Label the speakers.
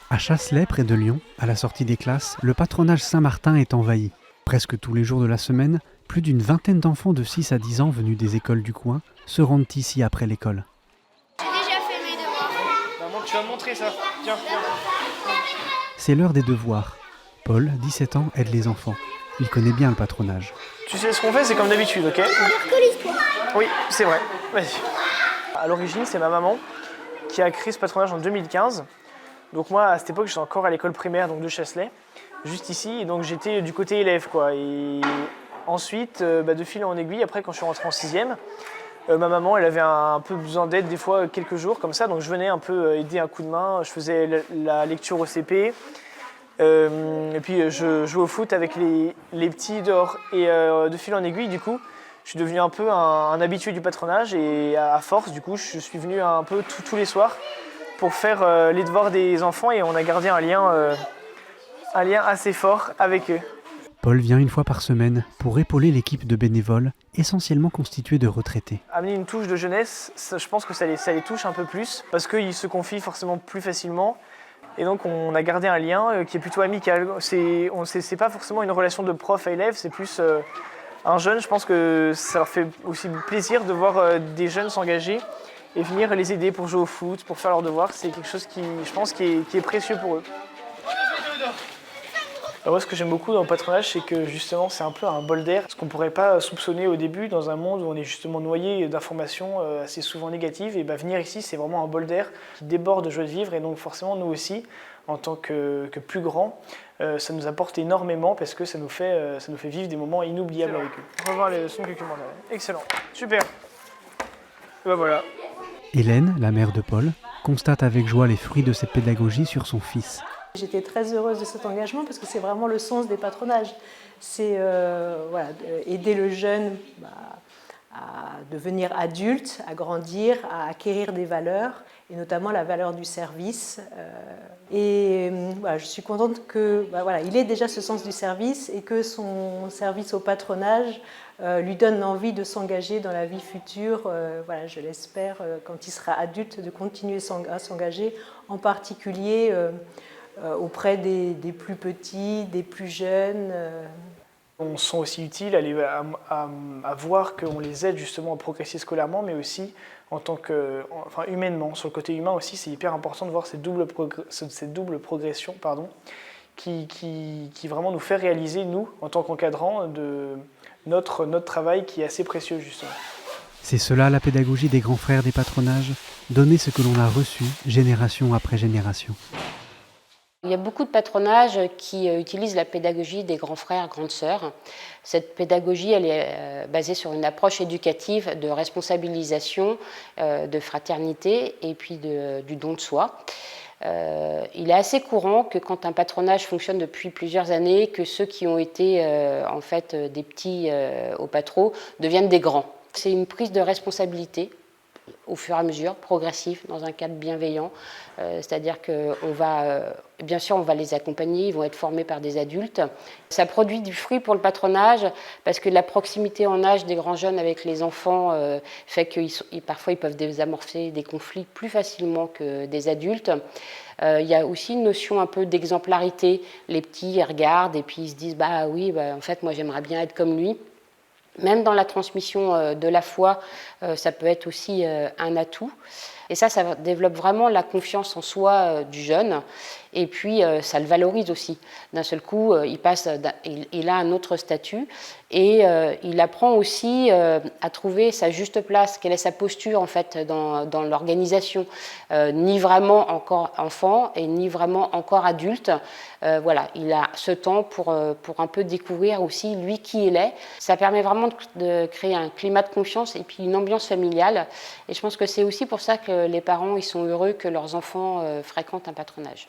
Speaker 1: À Chasselet, près de Lyon, à la sortie des classes, le patronage Saint-Martin est envahi. Presque tous les jours de la semaine, plus d'une vingtaine d'enfants de 6 à 10 ans venus des écoles du coin se rendent ici après l'école.
Speaker 2: J'ai déjà fait mes devoirs.
Speaker 3: Maman, tu vas me montrer ça. Tiens.
Speaker 1: C'est l'heure des devoirs. Paul, 17 ans, aide les enfants. Il connaît bien le patronage.
Speaker 3: Tu sais ce qu'on fait, c'est comme d'habitude, ok?
Speaker 2: Que l'histoire.
Speaker 3: Oui, c'est vrai. Vas-y. À l'origine, c'est ma maman qui a créé ce patronage en 2015. Donc moi, à cette époque, j'étais encore à l'école primaire donc de Chasselet, juste ici. Et donc j'étais du côté élève, quoi. Et ensuite, de fil en aiguille, après, quand je suis rentré en 6e, ma maman, elle avait un peu besoin d'aide, des fois quelques jours comme ça. Donc je venais un peu aider un coup de main. Je faisais la lecture au CP. Et puis je jouais au foot avec les petits dehors. Et de fil en aiguille, du coup, je suis devenu un peu un habitué du patronage. Et à force, du coup, je suis venu un peu tous les soirs pour faire les devoirs des enfants. Et on a gardé un lien assez fort avec eux.
Speaker 1: Paul vient une fois par semaine pour épauler l'équipe de bénévoles, essentiellement constituée de retraités.
Speaker 3: Amener une touche de jeunesse, je pense que ça les touche un peu plus, parce qu'ils se confient forcément plus facilement. Et donc on a gardé un lien qui est plutôt amical. C'est pas forcément une relation de prof à élève, c'est plus un jeune. Je pense que ça leur fait aussi plaisir de voir des jeunes s'engager et venir les aider pour jouer au foot, pour faire leurs devoirs. C'est quelque chose qui, je pense, qui est précieux pour eux. Moi, ce que j'aime beaucoup dans le patronage, c'est que justement, c'est un peu un bol d'air. Ce qu'on ne pourrait pas soupçonner au début dans un monde où on est justement noyé d'informations assez souvent négatives. Et venir ici, c'est vraiment un bol d'air qui déborde de joie de vivre. Et donc forcément, nous aussi, en tant que plus grands, ça nous apporte énormément parce que ça nous fait vivre des moments inoubliables avec eux. On va voir les leçons que Mandala. Excellent, super. Et voilà.
Speaker 1: Hélène, la mère de Paul, constate avec joie les fruits de cette pédagogie sur son fils.
Speaker 4: J'étais très heureuse de cet engagement parce que c'est vraiment le sens des patronages. C'est aider le jeune à devenir adulte, à grandir, à acquérir des valeurs, et notamment la valeur du service. Je suis contente qu'il ait déjà ce sens du service et que son service au patronage lui donne envie de s'engager dans la vie future. Je l'espère, quand il sera adulte, de continuer à s'engager, en particulier auprès des plus petits, des plus jeunes.
Speaker 3: On se sent aussi utile à voir qu'on les aide justement à progresser scolairement, mais aussi humainement. Sur le côté humain aussi, c'est hyper important de voir cette double progression qui vraiment nous fait réaliser, nous, en tant qu'encadrants, de notre travail qui est assez précieux justement.
Speaker 1: C'est cela la pédagogie des grands frères des patronages, donner ce que l'on a reçu génération après génération.
Speaker 5: Il y a beaucoup de patronages qui utilisent la pédagogie des grands frères, grandes sœurs. Cette pédagogie, elle est basée sur une approche éducative de responsabilisation, de fraternité et puis du don de soi. Il est assez courant que quand un patronage fonctionne depuis plusieurs années, que ceux qui ont été des petits au patro deviennent des grands. C'est une prise de responsabilité au fur et à mesure, progressif, dans un cadre bienveillant. C'est-à-dire qu'on va, bien sûr, on va les accompagner, ils vont être formés par des adultes. Ça produit du fruit pour le patronage, parce que la proximité en âge des grands jeunes avec les enfants fait que parfois ils peuvent désamorcer des conflits plus facilement que des adultes. Il y a aussi une notion un peu d'exemplarité. Les petits, ils regardent et puis ils se disent « en fait, moi j'aimerais bien être comme lui ». Même dans la transmission de la foi, ça peut être aussi un atout. Et ça développe vraiment la confiance en soi du jeune. Et puis, ça le valorise aussi. D'un seul coup, il a un autre statut. Et il apprend aussi à trouver sa juste place. Quelle est sa posture, en fait, dans l'organisation. Ni vraiment encore enfant et ni vraiment encore adulte. Il a ce temps pour un peu découvrir aussi, lui, qui il est. Ça permet vraiment de créer un climat de confiance et puis une ambiance familiale. Et je pense que c'est aussi pour ça que les parents ils sont heureux que leurs enfants fréquentent un patronage.